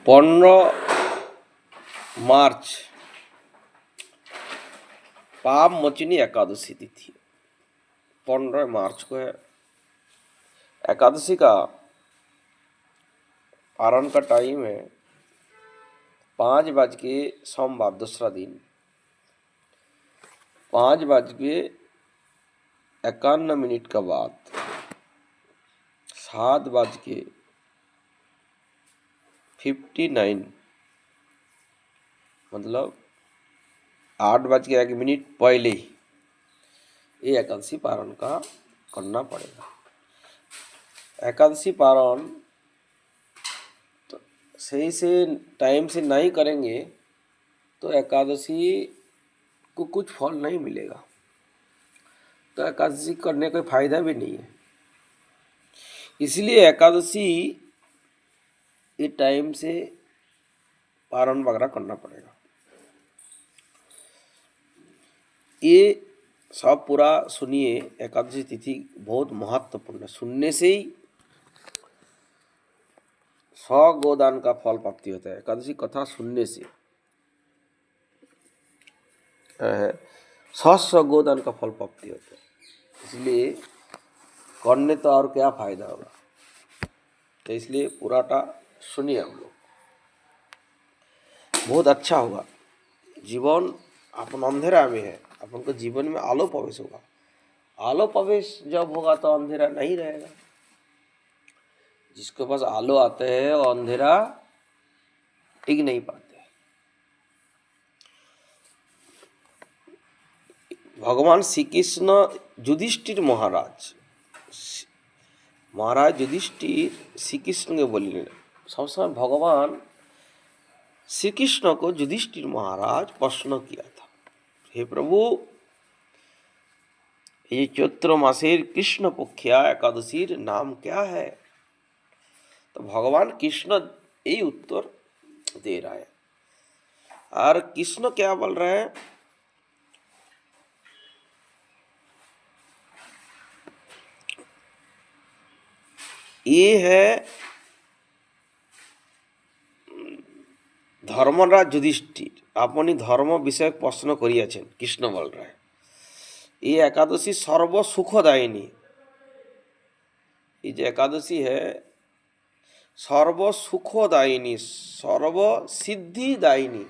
15 मार्च पाप मोचनी एकादशी तिथि। 15 मार्च को है एकादशी का। पारण का टाइम है 5 बज के सोमवार दूसरा दिन 5 बज के 51 मिनट का बाद 7 बज के 59 मतलब 8 बज के 1 मिनट पहले ये एकादशी पारण का करना पड़ेगा। एकादशी पारण तो सही से टाइम से नहीं करेंगे तो एकादशी को कुछ फल नहीं मिलेगा, तो एकादशी करने का फायदा भी नहीं है। इसलिए एकादशी ये टाइम से पारण वगैरह करना पड़ेगा। ये सब पूरा सुनिए। एकादशी तिथि बहुत महत्वपूर्ण है। सुनने से ही 100 गोदान का फल प्राप्ति होता है। एकादशी कथा सुनने से 100 गोदान का फल प्राप्ति होता है। इसलिए करने तो और क्या फायदा होगा, तो इसलिए पूराटा सुनिए हम लोग, बहुत अच्छा होगा। जीवन अपन अंधेरा में है, अपन को जीवन में आलो प्रवेश होगा। आलो प्रवेश जब होगा तो अंधेरा नहीं रहेगा। जिसके पास आलो आते हैं वो अंधेरा टिक नहीं पाते। भगवान श्री कृष्ण युधिष्ठिर महाराज युधिष्ठिर श्री कृष्ण के बोलिए सब समय भगवान श्री कृष्ण को युधिष्ठिर महाराज प्रश्न किया था, हे प्रभु ये चैत्र मासेर कृष्ण पक्षा एकादशीर नाम क्या है? तो भगवान कृष्ण यही उत्तर दे रहा है। और कृष्ण क्या बोल रहे हैं? ये है धर्मराज युधिष्ठिर अपनी धर्म विषय प्रश्न करियाছেন। कृष्ण बोल रहे हैं ये एकादशी सर्व सुखदायिनी। ये जो एकादशी है सर्व सुखदायिनी, सर्व सिद्धिदायिनी,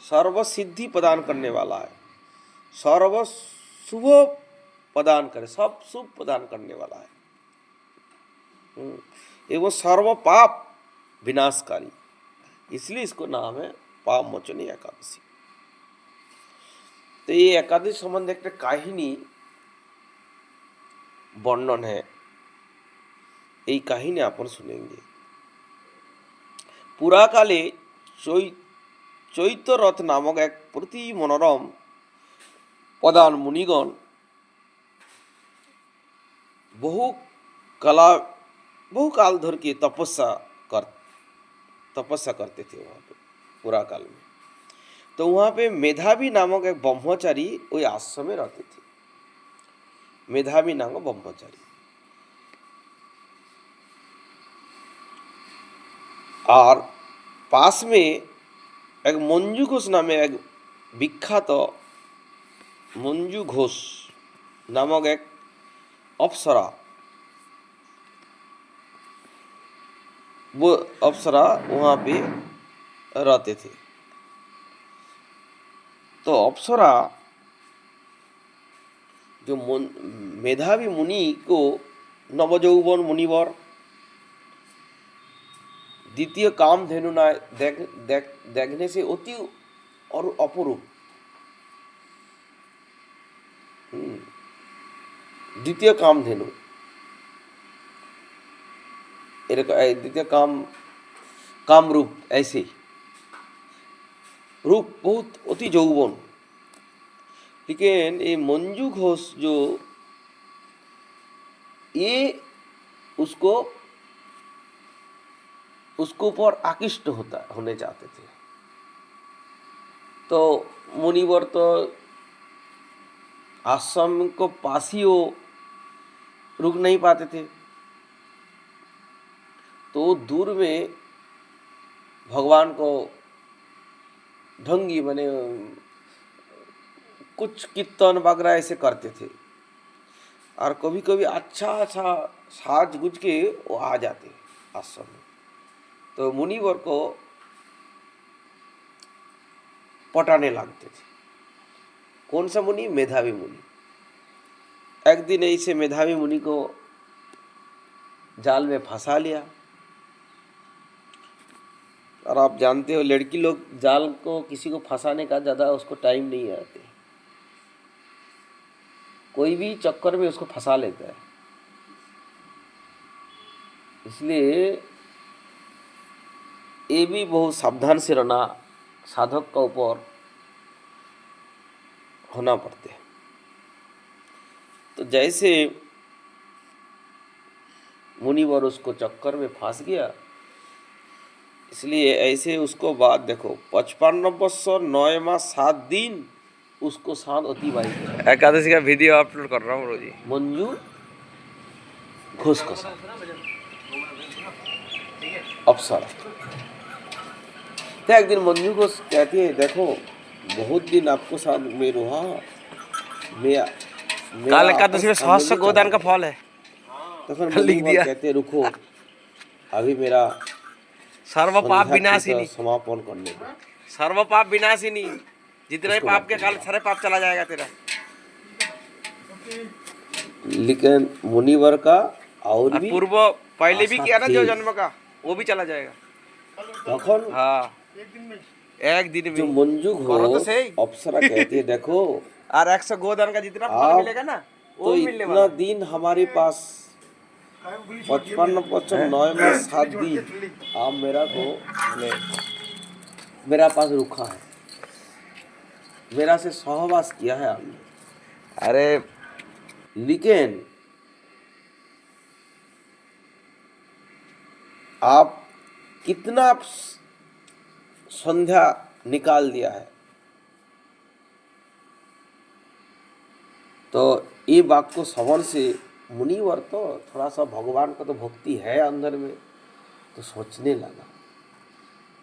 सर्व सिद्धि प्रदान करने वाला है, सर्व शुभ प्रदान करे, सब शुभ प्रदान करने वाला है। एवं सर्व पाप विनाशकारी, इसलिए इसको नाम है पाप मोचनी एकादशी। तो ये एकादशी संबंध एक काहिनी वर्णन है, এই কাহিনী अपन सुनेंगे। पुराकाले चैत्यरथ नामक एक प्रति मनोरम प्रधान मुनिगण बहु काल धर के तपस्या करते थे वहाँ पे पुरा काल में। तो वहाँ पे मेधावी नामक एक ब्रह्मचारी वही आश्रम में रहते थे। मेधावी नामक ब्रह्मचारी और पास में एक मंजू घोष नामे एक विख्यात मंजू घोष नामक एक अप्सरा, वो अप्सरा वहाँ पे रहते थे। तो अप्सरा जो मेधावी मुनि को नवजौवन मुनिवर द्वितीय कामधेनु ना देखने से अति और अपरूप, द्वितीय कामधेनु द्वितीय काम रूप, ऐसे रूप बहुत अति यौवन। लेकिन ये मंजू घोष जो ये उसको ऊपर आकृष्ट होने चाहते थे। तो मुनिवर तो आश्रम को पास ही वो रुक नहीं पाते थे, तो दूर में भगवान को ढंगी बने कुछ कीर्तन वगैरह ऐसे करते थे, और कभी कभी अच्छा अच्छा साज गुज के वो आ जाते आश्रम में। तो मुनिवर को पटाने लगते थे। कौन सा मुनि? मेधावी मुनि। एक दिन ऐसे मेधावी मुनि को जाल में फंसा लिया। और आप जानते हो लड़की लोग जाल को किसी को फंसाने का ज़्यादा उसको टाइम नहीं आते, कोई भी चक्कर में उसको फंसा लेता है। इसलिए ये भी बहुत सावधान से रहना साधक का ऊपर होना पड़ते हैं। तो जैसे मुनिवर उसको चक्कर में फंस गया, इसलिए ऐसे उसको बाद देखो 55 वर्ष 9 मास 7 दिन उसको साथ अतिवाहित है। एकादशी का वीडियो अपलोड कर रहा हूँ रोजी। मंजू घोष का साथ अप्सरा। तो एक दिन मंजू घोष कहती है, देखो बहुत दिन आपको साथ में रहा, मेरा काल एकादशी में सहस्त्र गोदान का फल है। तो फिर लिख मुनिवर दिया। कहते रुको, अभी मेरा सर्व पाप संध्या विनाशिनी, का समापन करने दो। सर्व पाप विनाशिनी, जितने उसको पाप के बात काल किया। सारे पाप चला जाएगा तेरा। लेकिन मुनिवर का और और भी पूर्व पहले भी आशा किया ना थी। जो जन्म का, वो भी चला जाएगा। तखन हाँ, एक दिन जो में मंजू करो तो घोष सही। अप्सरा कहती है, देखो और 100 गोदान का जितना फल आप मिलेगा ना वो तो भी मिलने इतना वाला। दिन हमारे पास 55 9 मास 7 दिन आप मेरा को मेरा पास रुका है, मेरा से सहवास किया है आपने। अरे लेकिन आप कितना संध्या निकाल दिया है। तो ये बात को श्रवण से मुनिवर तो थोड़ा सा भगवान का तो भक्ति है अंदर में, तो सोचने लगा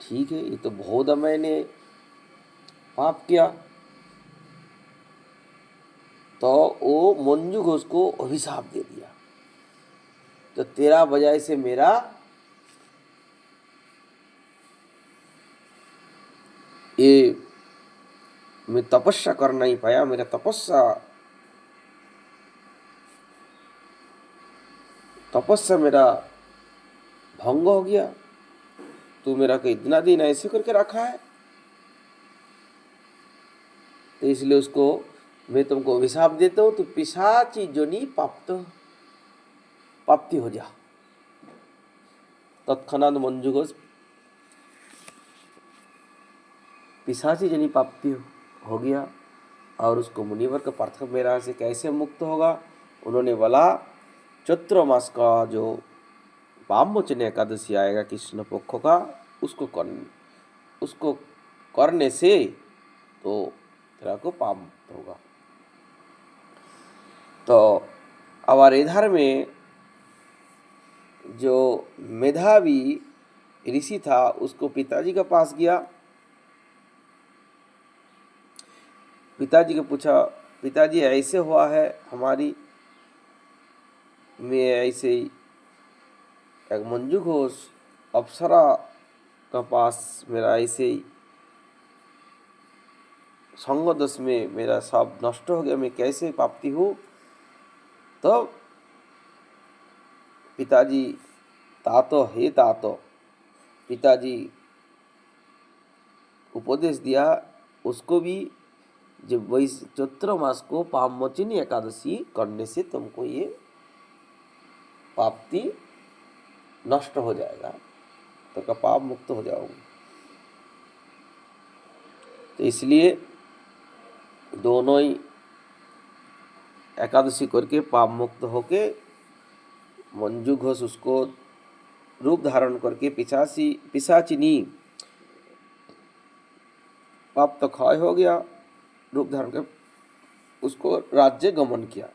ठीक है, ये तो बहुत मैंने पाप किया। तो वो मंजू घोष को अभिशाप दे दिया, तो तेरा वजह से मेरा ये मैं तपस्या कर नहीं पाया, मेरा तपस्या मेरा भंग हो गया। तू मेरा को इतना दिन ऐसे करके रखा है, तो इसलिए उसको मैं तुमको अभिशाप देता हूँ, तो पिशाची जोनी प्राप्ति हो जा। तत्क्षणात मंजू घोष पिशाची जोनी प्राप्ति हो गया। और उसको मुनिवर का पार्थ मेरा से कैसे मुक्त होगा? उन्होंने बोला चैत्र मास का जो पापमोचन एकादशी आएगा कृष्ण पक्ष का, उसको करने से तो तेरा को पाप मुक्त होगा। तो और इधर में जो मेधावी ऋषि था उसको पिताजी के पास गया। पिताजी को पूछा, पिताजी ऐसे हुआ है हमारी में ऐसे ही एक मंजू घोष अप्सरा का पास मेरा ऐसे ही संग दस में मेरा सब नष्ट हो गया, मैं कैसे प्राप्ति हूँ? तो पिताजी तातो पिताजी उपदेश दिया उसको भी, जब वही चैत्र मास को पापमोचनी एकादशी करने से तुमको ये प्राप्ति नष्ट हो जाएगा, तो का पाप मुक्त हो जाओगे। तो इसलिए दोनों ही एकादशी करके पाप मुक्त होके मंजू घोष उसको रूप धारण करके पिशाचिनी पाप तो क्षय हो गया, रूप धारण कर उसको राज्य गमन किया।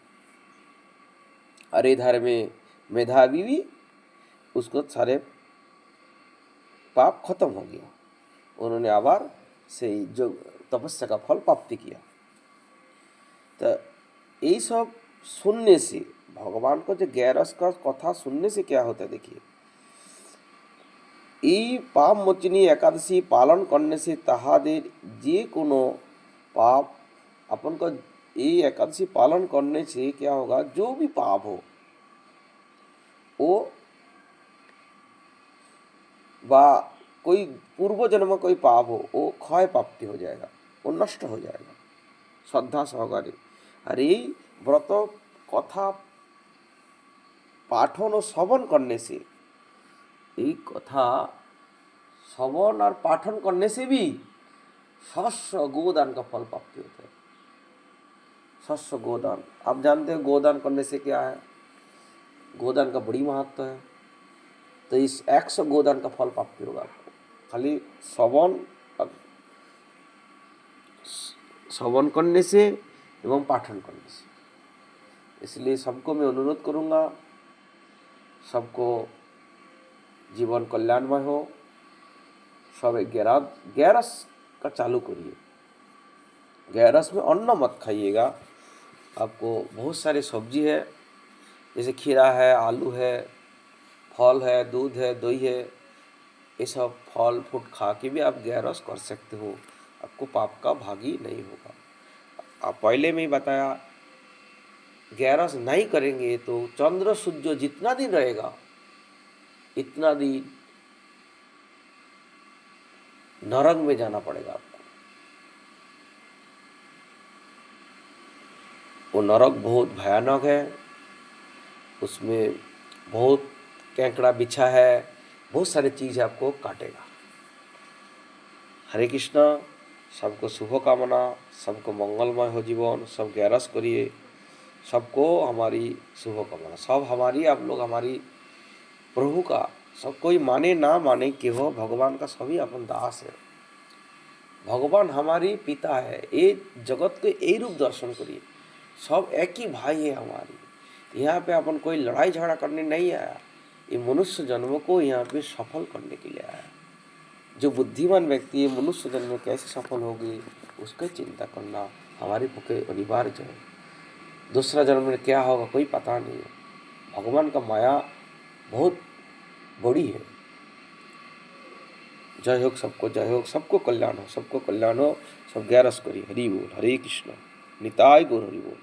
अरे इधर में मेधावी भी उसको सारे पाप खत्म हो गया, उन्होंने आबार से जो तपस्या का फल प्राप्ति किया। तो यही सब सुनने से, भगवान को जो ग्यारस का कथा सुनने से क्या होता है देखिए, এই পাপ মোচনী एकादशी पालन करने से তাহাদের যে কোনো पाप अपन को, ये एकादशी पालन करने से क्या होगा, जो भी पाप हो वो बा कोई पूर्व जन्म में कोई पाप हो वो क्षय प्राप्ति हो जाएगा, वो नष्ट हो जाएगा श्रद्धा सहकारे। और ये व्रत कथा पाठन और श्रवण करने से, ये कथा श्रवण और पाठन करने से भी शस्य गोदान का फल प्राप्ति होता है। शस्य गोदान, आप जानते हैं गोदान करने से क्या है, गोदान का बड़ी महत्व है। तो इस 100 गोदान का फल प्राप्ति होगा आपको, खाली श्रवण करने से एवं पाठन करने से। इसलिए सबको मैं अनुरोध करूँगा, सबको जीवन कल्याणमय हो, सब 11 का चालू करिए। 11 में अन्न मत खाइएगा, आपको बहुत सारे सब्जी है, जैसे खीरा है, आलू है, फल है, दूध है, दही है, ये सब फल फ्रूट खा के भी आप 11 कर सकते हो, आपको पाप का भागी नहीं होगा। आप पहले में ही बताया 11 नहीं करेंगे तो चंद्र सूर्य जितना दिन रहेगा इतना दिन नरक में जाना पड़ेगा आपको। वो नरक बहुत भयानक है, उसमें बहुत केंकड़ा बिछा है, बहुत सारी चीज़ आपको काटेगा। हरे कृष्णा, सबको शुभकामना, सबको मंगलमय हो जीवन, सब 11 करिए, सबको हमारी शुभकामना। सब हमारी, आप लोग हमारी प्रभु का, सब कोई माने ना माने कि हो, भगवान का सभी अपन दास है। भगवान हमारी पिता है, ये जगत के यही रूप दर्शन करिए, सब एक ही भाई है हमारी। यहाँ पे अपन कोई लड़ाई झगड़ा करने नहीं आया, ये मनुष्य जन्म को यहाँ पे सफल करने के लिए आया। जो बुद्धिमान व्यक्ति है मनुष्य जन्म में कैसे सफल होगी उसका चिंता करना हमारे पक्षे अनिवार्य है। दूसरा जन्म में क्या होगा कोई पता नहीं है, भगवान का माया बहुत बड़ी है। जय हो सबको, जय हो सबको कल्याण हो, सबको कल्याण हो, सब 11 करिए। हरि बोल, हरे कृष्ण, निताय गौर हरि बोल।